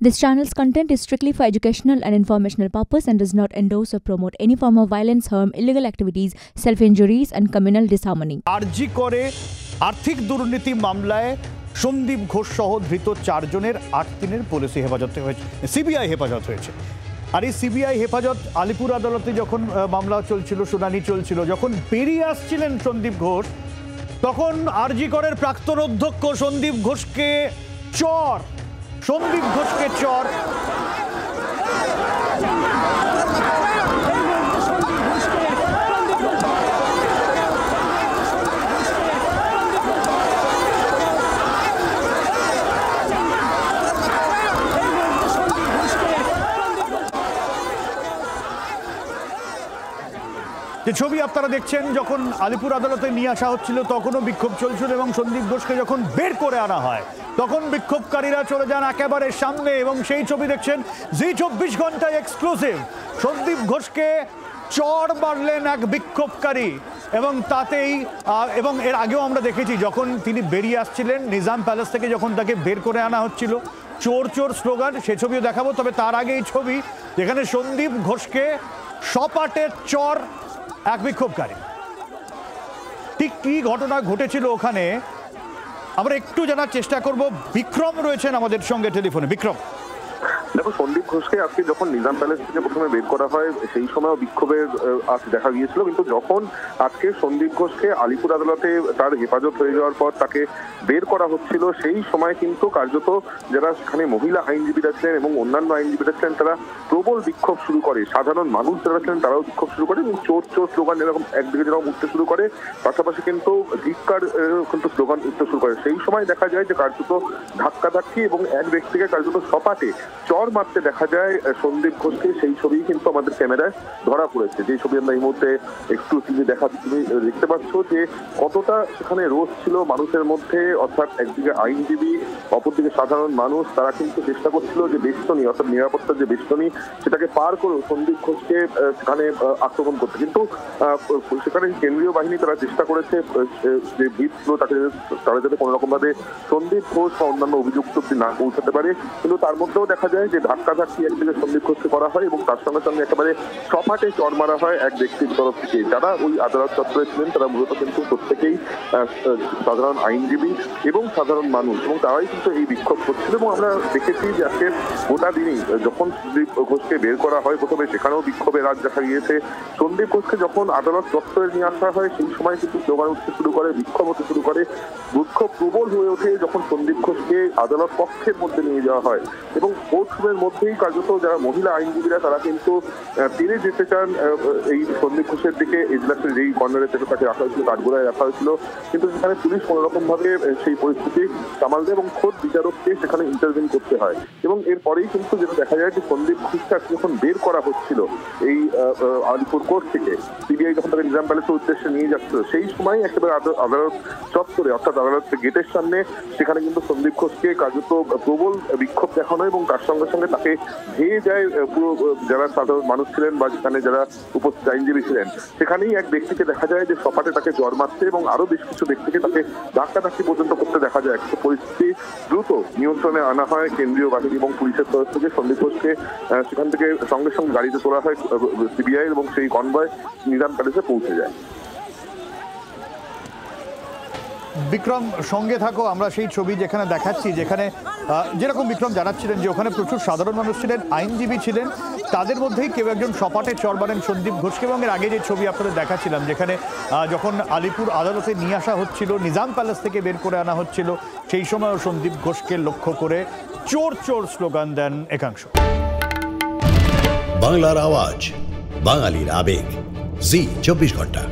This channel's content is strictly for educational and informational purpose and does not endorse or promote any form of violence, harm, illegal activities, self-injuries and communal disharmony. আরজি করে আর্থিক দুর্নীতি মামলায় সন্দীপ ঘোষ সহ ধৃত 4 জনের 8 দিনের পুলিশি হেফাজতে হয়েছে, সিবিআই হেফাজত হয়েছে। আর এই সিবিআই হেফাজত আলিপুর আদালতে যখন মামলা চলছিল, শুনানি চলছিল, যখন বেরিয়ে আসছিলেন সন্দীপ ঘোষ, তখন আরজি করের প্রাক্তন অধ্যক্ষ সন্দীপ ঘোষকে চর যে ছবি আপনারা দেখছেন, যখন আলিপুর আদালতে নিয়ে আসা হচ্ছিল তখনও বিক্ষোভ চলছিল এবং সন্দীপ ঘোষকে যখন বের করে আনা হয় তখন বিক্ষোভকারীরা চলে যান একেবারে সামনে এবং সেই ছবি দেখছেন জি 24 ঘন্টায় এক্সক্লুসিভ। সন্দীপ ঘোষকে চর মারলেন এক বিক্ষোভকারী এবং তাতেই এবং এর আগেও আমরা দেখেছি যখন তিনি বেরিয়ে আসছিলেন নিজাম প্যালেস থেকে, যখন তাকে বের করে আনা হচ্ছিল, চোর চোর স্লোগান, সে ছবিও দেখাবো। তবে তার আগে এই ছবি যেখানে সন্দীপ ঘোষকে সপাটে চর এক বিক্ষোভকারী। ঠিক কি ঘটনা ঘটেছিল ওখানে আমরা একটু জানার চেষ্টা করব। বিক্রম রয়েছেন আমাদের সঙ্গে টেলিফোনে। বিক্রম, দেখো, সন্দীপ ঘোষকে আজকে যখন নিজাম প্যালেস থেকে প্রথমে বের করা হয় সেই সময় বিক্ষোভের আজ দেখা গিয়েছিল, কিন্তু যখন আজকে সন্দীপ ঘোষকে আলিপুর আদালতে তার হেফাজত হয়ে যাওয়ার পর তাকে বের করা হচ্ছিল, সেই সময় কিন্তু কার্যত যারা সেখানে মহিলা আইনজীবীরা ছিলেন এবং অন্যান্য আইনজীবীরা ছিলেন তারা প্রবল বিক্ষোভ শুরু করে। সাধারণ মানুষ যারা ছিলেন তারাও বিক্ষোভ শুরু করে এবং চোর চোর স্লোগান এরকম একদিকে যেরকম উঠতে শুরু করে, পাশাপাশি কিন্তু ধিক্কার কিন্তু স্লোগান উঠতে শুরু করে। সেই সময় দেখা যায় যে কার্যত ধাক্কাধাক্কি এবং এক ব্যক্তিকে কার্যত সপাটে চর মারতে দেখা যায় সন্দীপ ঘোষকে। সেই ছবি কিন্তু আমাদের ক্যামেরায় ধরা পড়েছে, যে ছবি আমরা এই মুহূর্তে এক্সক্লুসিভলি তুমি দেখতে পাচ্ছ যে কতটা সেখানে রোষ ছিল মানুষের মধ্যে। অর্থাৎ একদিকে আইনজীবী, অপরদিকে সাধারণ মানুষ, তারা কিন্তু চেষ্টা করছিল যে বেষ্টনী অর্থাৎ নিরাপত্তার যে বেষ্টনী সেটাকে পার করে সন্দীপ ঘোষকে সেখানে আক্রমণ করতে। কিন্তু সেখানে কেন্দ্রীয় বাহিনী তারা চেষ্টা করেছে যে ভিড় ছিল তারা যাতে কোনো রকম ভাবে সন্দীপ ঘোষ বা অন্যান্য অভিযুক্ত না পৌঁছাতে পারে। কিন্তু তার মধ্যেও দেখা যায় যে ধাক্কাধাক্কি একদিকে সন্দীপ ঘোষকে করা হয় এবং তার সঙ্গে সঙ্গে একেবারে সপাটে চর মারা হয় এক ব্যক্তির তরফ থেকে। যারা ওই আদালত চত্বরে ছিলেন তারা মূলত কিন্তু প্রত্যেকেই সাধারণ আইনজীবী এবং সাধারণ মানুষ, এবং তারাই কিন্তু এই বিক্ষোভ করছিল। এবং আমরা দেখেছি যে আজকে গোটা দিনই যখন সন্দীপ ঘোষকে বের করা হয় প্রথমে সেখানেও বিক্ষোভের রাত দেখা গিয়েছে। সন্দীপ ঘোষকে যখন আদালত চত্বরে নিয়ে আসা হয় সেই সময় কিন্তু স্লোগান উঠতে শুরু করে, বিক্ষোভ হতে শুরু করে। বিক্ষোভ প্রবল হয়ে ওঠে যখন সন্দীপ ঘোষকে আদালত কক্ষের মধ্যে নিয়ে যাওয়া হয় এবং কোর্টরুমের মধ্যেই কার্যত যারা মহিলা আইনজীবীরা তারা কিন্তু তীরে যেতে চান এই সন্দীপ ঘোষের দিকে। এজলাসের যেই কর্নারে থেকে তাকে রাখা হয়েছিল, কাঠগোড়ায় রাখা হয়েছিল, কিন্তু সেখানে পুলিশ কোনো রকম ভাবে সেই পরিস্থিতি সামাল দেয় এবং খোদ বিচারককে সেখানে ইন্টারভিউ করতে হয়। এবং এরপরেই কিন্তু যেটা দেখা যায় যে সন্দীপ ঘোষকে যখন বের করা হচ্ছিল এই আলিপুর কোর্ট থেকে, সিবিআই যখন তাকে নিজাম প্যালেসের উদ্দেশ্যে নিয়ে যাচ্ছিল, সেই সময় একেবারে আদালত চত্বরে অর্থাৎ আদালতের গেটের সামনে সেখানে কিন্তু সন্দীপ ঘোষকে কার্যত প্রবল বিক্ষোভ দেখানো এবং তার সঙ্গে সঙ্গে তাকে ধেয়ে যায় পুরো যারা সাধারণ মানুষ ছিলেন বা যেখানে যারা উপস্থিত আইনজীবী ছিলেন। সেখানেই এক ব্যক্তিকে দেখা যায় যে সপাটে তাকে জ্বর মারছে এবং আরো বেশ কিছু ব্যক্তিকে তাকে ধাক্কাধাক্কি পর্যন্ত করতে দেখা যায়। কিন্তু পরিস্থিতি দ্রুত নিয়ন্ত্রণে আনা হয় কেন্দ্রীয় বাহিনী এবং পুলিশের তরফ থেকে। সন্দীপ ঘোষকে সেখান থেকে সঙ্গে সঙ্গে গাড়িতে তোলা হয় সিবিআই এবং সেই কনভয় নিজাম প্যালেসে পৌঁছে যায়। বিক্রম, সঙ্গে থাকো। আমরা সেই ছবি যেখানে দেখাচ্ছি, যেখানে যেরকম বিক্রম জানাচ্ছিলেন যে ওখানে প্রচুর সাধারণ মানুষ ছিলেন, আইনজীবী ছিলেন, তাদের মধ্যেই কেউ একজন সপাটে চর মারেন সন্দীপ ঘোষকে। এবং এর আগে যে ছবি আপনাদের দেখাচ্ছিলাম যেখানে যখন আলিপুর আদালতে নিয়ে আসা হচ্ছিল, নিজাম প্যালেস থেকে বের করে আনা হচ্ছিল, সেই সময়ও সন্দীপ ঘোষকে লক্ষ্য করে চোর চোর স্লোগান দেন একাংশ। বাংলার আওয়াজ, বাঙালির আবেগ, জি 24 ঘন্টা।